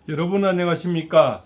여러분 안녕하십니까?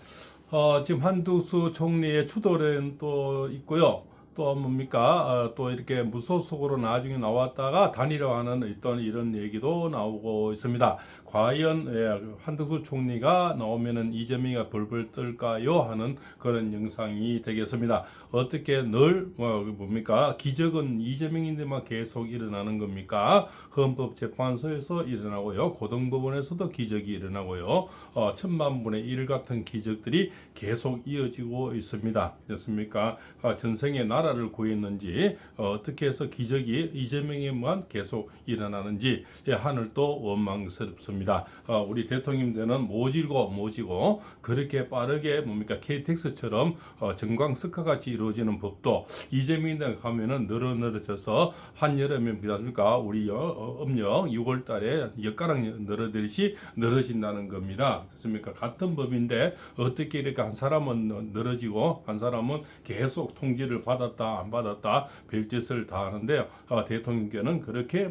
지금 한두수 총리의 추도는 또 있고요. 또 뭡니까? 또 이렇게 무소속으로 나중에 나왔다가 단일화하는 어떤 이런 얘기도 나오고 있습니다. 과연 한두수 총리가 나오면은 이재명이가 벌벌 떨까요? 하는 그런 영상이 되겠습니다. 어떻게 늘 뭡니까? 기적은 이재명인데만 계속 일어나는 겁니까? 헌법재판소에서 일어나고요. 고등법원에서도 기적이 일어나고요. 천만분의 일 같은 기적들이 계속 이어지고 있습니다. 그렇습니까? 전생에 나라를 구했는지 어떻게 해서 기적이 이재명에만 계속 일어나는지 하늘도 원망스럽습니다. 우리 대통령 되는 모지고 그렇게 빠르게 뭡니까 KTX처럼 정광석화 같이 이루어지는 법도 이재명에 가면은 늘어져서 한여름에 그렇습니까? 우리 음력 6월달에 엿가락 늘어들듯이 늘어진다는 겁니다. 그렇습니까? 같은 법인데 어떻게 이렇게 한 사람은 늘어지고 한 사람은 계속 통지를 받았다 안 받았다 별짓을 다 하는데요. 대통령께는 그렇게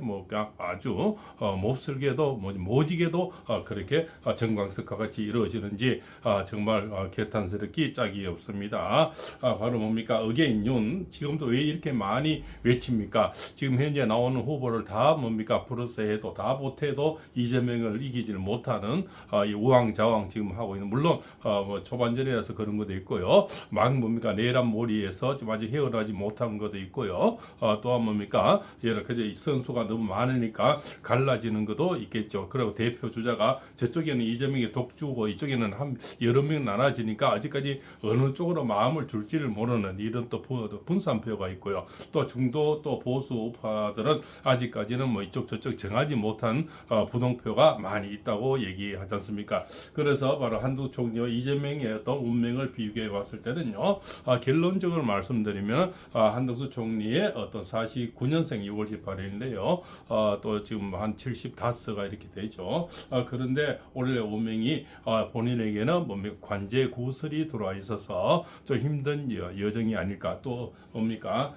아주 몹쓸게도 모지게도 그렇게 정광석화 같이 이루어지는지 정말 개탄스럽기 짝이 없습니다. 바로 뭡니까? 어게인윤 지금도 왜 이렇게 많이 외칩니까? 지금 현재 나오는 후보를 다 뭡니까? 프로세 해도 다 못해도 이재명을 이기지를 못하는 이 우왕좌왕 지금 하고 있는 물론 뭐 초반전이라서 그런 것도 있고요. 막 뭡니까? 내란 몰이에서 지금 아직 헤어나지 못한 것도 있고요. 또한 뭡니까? 여러 가지 선수가 너무 많으니까 갈라지는 것도 있겠죠. 그리고 대표 주자가 저쪽에는 이재명이 독주고 이쪽에는 한 여러 명 나눠지니까 아직까지 어느 쪽으로 마음을 줄지를 모르는 이런 또 분산표가 있고요. 또 중도 또 보수 우파들은 아직까지는 뭐 이쪽 저쪽 정하지 못한 부동표가 많이 있다고 얘기하지 않습니까? 그래서 바로 한두 총리와 이재명의 어떤 운명을 비교해 봤을 때는요. 결론적으로 말씀드리면 한덕수 총리의 어떤 49년생 6월 18일인데요. 또 지금 한 75가 이렇게 되죠. 그런데 원래 운명이 본인에게는 관제 구설이 들어와 있어서 좀 힘든 여정이 아닐까. 또 뭡니까?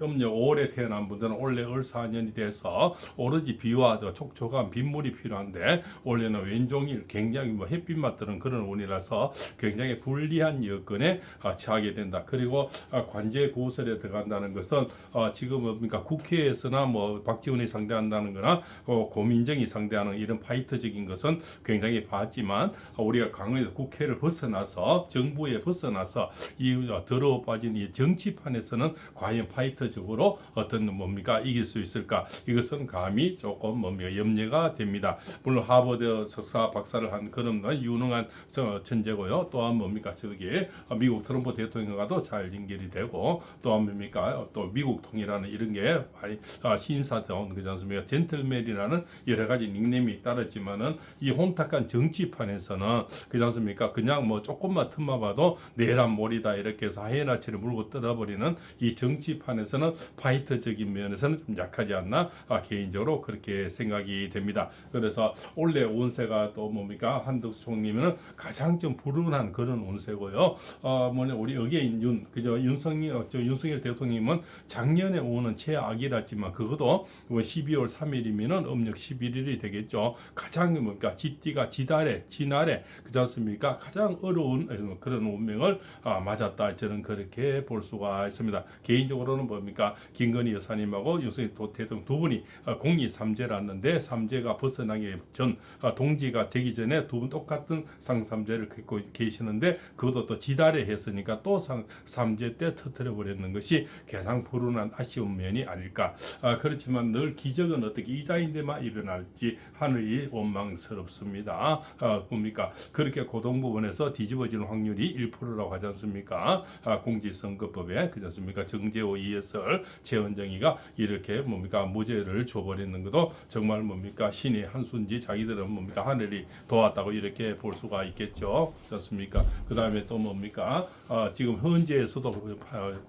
음력 5월에 태어난 분들은 원래 을 4년이 돼서 오로지 비와 촉촉한 빗물이 필요한데 원래는 왼종일 굉장히 햇빛 맞드는 그런 운이라서 굉장히 불리한 여건에 처하게 된다. 그리고 관제 구설에 들어간다는 것은 지금 뭡니까 국회에서나 뭐 박지원이 상대한다는 거나 고민정이 상대하는 이런 파이터적인 것은 굉장히 봤지만 우리가 강의에서 국회를 벗어나서 정부에 벗어나서 이 더러워 빠진 이 정치판에서는 과연 파이터적으로 어떤 뭡니까 이길 수 있을까? 이것은 감히 조금 뭡니까 염려가 됩니다. 물론 하버드 석사 박사를 한 그런 유능한 천재고요. 또한 뭡니까 저기 미국 트럼프 대통령과도 잘 연결이 되고 또한 뭡니까 또 미국 통일하는 이런 게 신사다운 그지 않습니까? 젠틀맨이라는 여러 가지 닉네임이 따랐지만은 이 혼탁한 정치판에서는 그지 않습니까? 그냥 뭐 조금만 틈만 봐도 내란 몰이다 이렇게 해서 하이에나치를 물고 뜯어버리는 이 정치판에서는 파이터적인 면에서는 좀 약하지 않나 개인적으로 그렇게 생각이 됩니다. 그래서 원래 운세가 또 뭡니까 한덕수 총리는 가장 좀 불운한 그런 운세고요. 뭐냐 우리 어게인 그죠 윤석열 대통령님은 작년에 오는 최악이랐지만 그것도 12월 3일이면은 음력 11일이 되겠죠. 가장 뭡니까 지띠가 지날에 그렇지 않습니까? 가장 어려운 그런 운명을 맞았다. 저는 그렇게 볼 수가 있습니다. 개인적으로는 뭡니까 김건희 여사님하고 윤석열 대통령 두 분이 공이3재랐는데 3재가 벗어나기 전 동지가 되기 전에 두 분 똑같은 상삼재를 갖고 계시는데 그것도 또 지달에 했으니까 또 3재 때 터뜨려 버렸는 것이 가장 불운한 아쉬운 면이 아닐까. 그렇지만 늘 기적은 어떻게 이자인데만 일어날지 하늘이 원망스럽습니다. 뭡니까 그렇게 고등부원에서 뒤집어지는 확률이 1%라고 하지 않습니까? 공직선거법에 그렇지 않습니까? 정재호, 이해설, 최원정이가 이렇게 뭡니까 무죄를 줘버리는 것도 정말 뭡니까 신의 한 수인지 자기들은 뭡니까 하늘이 도왔다고 이렇게 볼 수가 있겠죠. 그렇습니까? 그 다음에 또 뭡니까 지금 현재에서도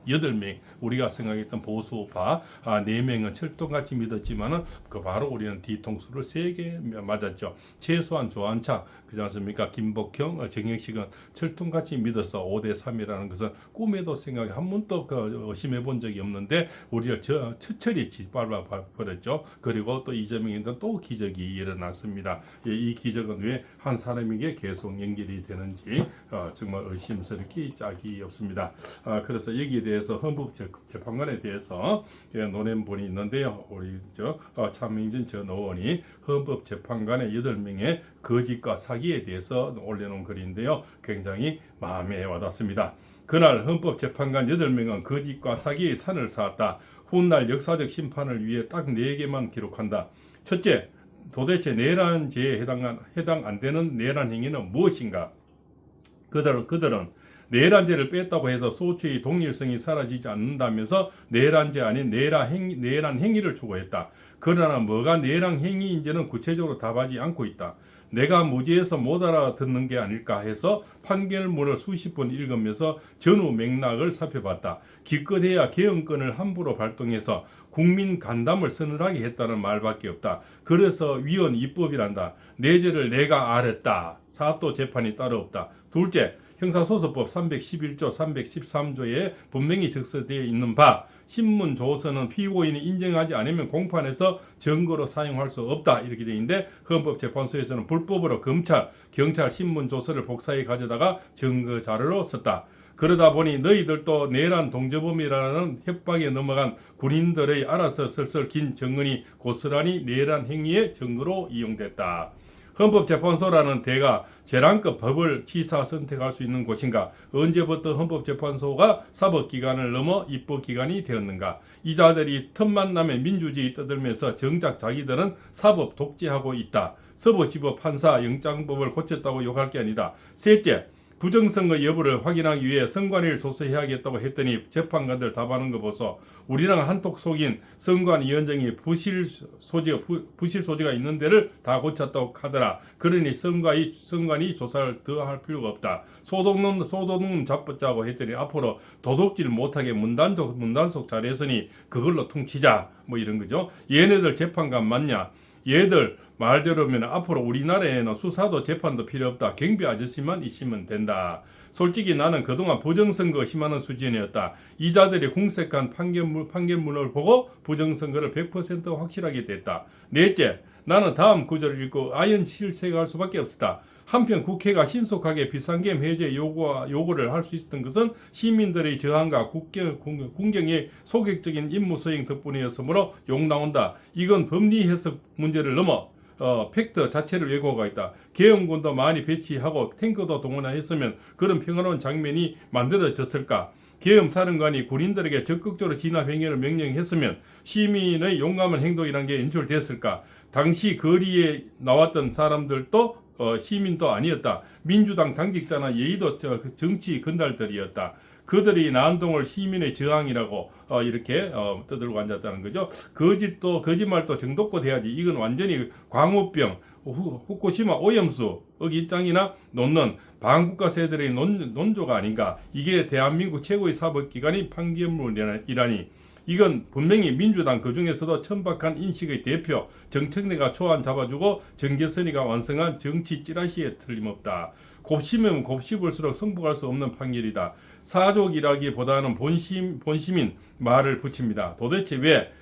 8명 우리가 생각했던 보수파 4명은 철통같이 믿었지만은 그 바로 우리는 뒤통수를 3개 맞았죠. 최소한 조한차 그렇지 않습니까? 김복형, 정영식은 철통같이 믿어서 5대3이라는 것은 꿈에도 생각이 한 번도 의심해 본 적이 없는데 우리를 처철이 짓밟아 버렸죠. 그리고 또 이재명인데 또 기적이 일어났습니다. 이 기적은 왜 한 사람에게 계속 연결이 되는지 정말 의심스럽기 짝이 없습니다. 그래서 여기에 대해서 헌법재판관에 대해서 논한 분이 있는데요. 우리 차명진 전 의원이 헌법재판관의 8명의 거짓과 사기에 대해서 올려놓은 글인데요. 굉장히 마음에 와닿습니다. 그날 헌법재판관 8명은 거짓과 사기의 산을 쌓았다. 훗날 역사적 심판을 위해 딱 4개만 기록한다. 첫째, 도대체 내란죄에 해당 안 되는 내란 행위는 무엇인가? 그들은 내란죄를 뺐다고 해서 소추의 동일성이 사라지지 않는다면서 내란죄 아닌 내란 행위를 추구했다. 그러나 뭐가 내란 행위인지는 구체적으로 답하지 않고 있다. 내가 무지해서 못 알아듣는 게 아닐까 해서 판결문을 수십 번 읽으면서 전후 맥락을 살펴봤다. 기껏해야 개헌권을 함부로 발동해서 국민 간담을 서늘하게 했다는 말밖에 없다. 그래서 위헌 입법이란다. 내 죄를 내가 알았다. 사또 재판이 따로 없다. 둘째, 형사소송법 311조, 313조에 분명히 적시되어 있는 바 신문 조서는 피고인이 인정하지 않으면 공판에서 증거로 사용할 수 없다 이렇게 되어 있는데 헌법재판소에서는 불법으로 검찰, 경찰 신문 조서를 복사해 가져다가 증거 자료로 썼다. 그러다 보니 너희들도 내란 동조범이라는 협박에 넘어간 군인들의 알아서 설설 긴 증언이 고스란히 내란 행위의 증거로 이용됐다. 헌법재판소라는 대가 재량급 법을 취사 선택할 수 있는 곳인가? 언제부터 헌법재판소가 사법기관을 넘어 입법기관이 되었는가? 이 자들이 틈만 나면 민주주의 떠들면서 정작 자기들은 사법 독재하고 있다. 서부지법 판사 영장법을 고쳤다고 욕할 게 아니다. 셋째, 부정선거 여부를 확인하기 위해 선관위를 조사해야겠다고 했더니 재판관들 답하는 거 보소. 우리랑 한톡 속인 선관위원장이 부실 소지가 있는 데를 다 고쳤다고 하더라. 그러니 선관위 조사를 더 할 필요가 없다. 소도둑 잡자고 했더니 앞으로 도둑질 못하게 문단속 잘했으니 그걸로 퉁치자. 뭐 이런 거죠. 얘네들 재판관 맞냐? 얘들 말대로면 앞으로 우리나라에는 수사도 재판도 필요 없다. 경비 아저씨만 있으면 된다. 솔직히 나는 그동안 부정선거 의심하는 수준이었다. 이 자들이 궁색한 판결문을 보고 부정선거를 100% 확실하게 됐다. 넷째, 나는 다음 구절을 읽고 아연 실색할 수밖에 없었다. 한편 국회가 신속하게 비상계엄 해제 요구를 할 수 있었던 것은 시민들의 저항과 국경의 소극적인 임무 수행 덕분이었으므로 욕 나온다. 이건 법리 해석 문제를 넘어 팩트 자체를 왜곡하고 있다. 계엄군도 많이 배치하고 탱크도 동원했으면 그런 평화로운 장면이 만들어졌을까? 계엄 사령관이 군인들에게 적극적으로 진압 행위를 명령했으면 시민의 용감한 행동이란 게 연출됐을까? 당시 거리에 나왔던 사람들도 시민도 아니었다. 민주당 당직자나 예의도 정치 건달들이었다. 그들이 난동을 시민의 저항이라고 이렇게 떠들고 앉았다는 거죠. 거짓말도 정도껏 해야지. 이건 완전히 광우병, 후쿠시마 오염수 입장이나 놓는 반국가 세들의 논조가 아닌가. 이게 대한민국 최고의 사법기관이 판결문이라니. 이건 분명히 민주당 그중에서도 천박한 인식의 대표 정청래가 초안 잡아주고 정계선이가 완성한 정치 찌라시에 틀림없다. 곱씹으면 곱씹을수록 승복할 수 없는 판결이다. 사족이라기보다는 본심인 말을 붙입니다. 도대체 왜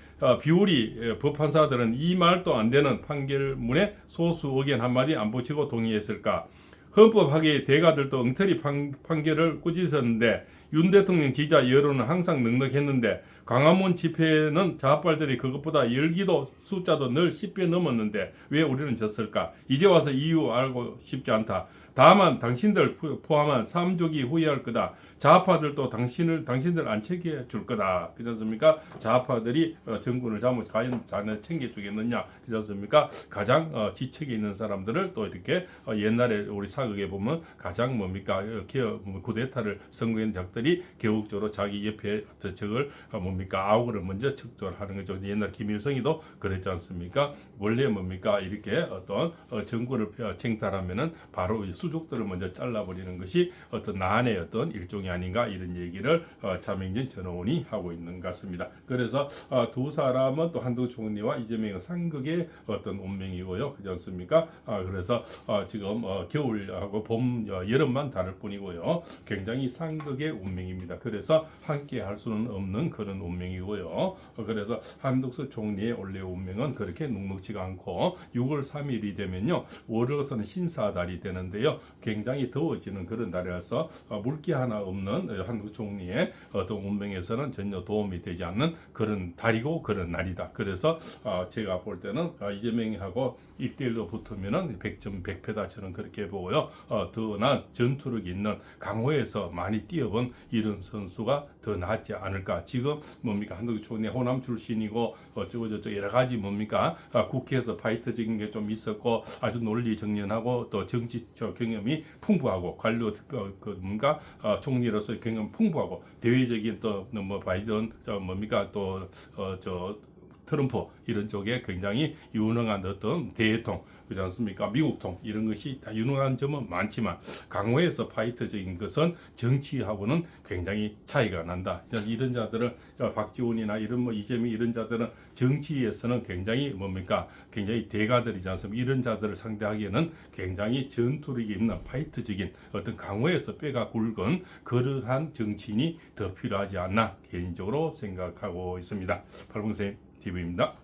비우리 법판사들은 이 말도 안 되는 판결문에 소수 의견 한마디 안 붙이고 동의했을까? 헌법학의 대가들도 엉터리 판결을 꾸짖었는데 윤 대통령 지지자 여론은 항상 넉넉했는데 광화문 집회는 좌빨들이 그것보다 열기도 숫자도 늘 10배 넘었는데 왜 우리는 졌을까? 이제 와서 이유 알고 싶지 않다. 다만 당신들 포함한 3족이 후회할 거다. 좌파들도 당신들 안 챙겨줄 거다. 그렇지 않습니까? 좌파들이 정권을 과연 잘 챙겨주겠느냐. 그렇지 않습니까? 가장 지책에 있는 사람들을 또 이렇게 옛날에 우리 사극에 보면 가장 쿠데타를 선거한 적들이 개국적으로 자기 옆에 적을 아우를 먼저 척결하는 거죠. 옛날 김일성이도 그랬지 않습니까? 원래 이렇게 어떤 정권을 쟁탈하면은 바로 수족들을 먼저 잘라버리는 것이 어떤 난의 어떤 일종이 아닌가 이런 얘기를 차명진 전 의원이 하고 있는 것 같습니다. 그래서 두 사람은 또 한덕수 총리와 이재명의 상극의 어떤 운명이고요. 그렇지 않습니까? 그래서 지금 겨울하고 봄, 여름만 다를 뿐이고요. 굉장히 상극의 운명입니다. 그래서 함께 할 수는 없는 그런 운명이고요. 그래서 한덕수 총리의 원래 운명은 그렇게 눅눅지가 않고 6월 3일이 되면요. 월요일은 신사달이 되는데요. 굉장히 더워지는 그런 달이라서 물기 하나 없는 한덕수 총리의 어떤 운명에서는 전혀 도움이 되지 않는 그런 달이고 그런 날이다. 그래서 제가 볼 때는 이재명하고 1대1로 붙으면은 100점 100패다 저는 그렇게 보고요. 더 나은 전투력이 있는 강호에서 많이 뛰어본 이런 선수가 더 낫지 않을까. 지금 뭡니까 한덕수 총리 호남 출신이고 어쩌고 저쩌고 여러 가지 뭡니까 국회에서 파이터적인 게 좀 있었고 아주 논리 정연하고 또 정치 경험이 풍부하고 관료 뭔가 총리로서 경험 풍부하고 대외적인 또 뭐 바이든 뭡니까 또 트럼프 이런 쪽에 굉장히 유능한 어떤 대통 그렇지 않습니까? 미국통 이런 것이 다 유능한 점은 많지만 강호에서 파이터적인 것은 정치하고는 굉장히 차이가 난다. 이런 자들은 박지원이나 이런 뭐 이재명 이런 자들은 정치에서는 굉장히 뭡니까? 굉장히 대가들이지 않습니까? 이런 자들을 상대하기에는 굉장히 전투력이 있는 파이터적인 어떤 강호에서 뼈가 굵은 그러한 정치인이 더 필요하지 않나 개인적으로 생각하고 있습니다. 팔봉쌤 TV입니다.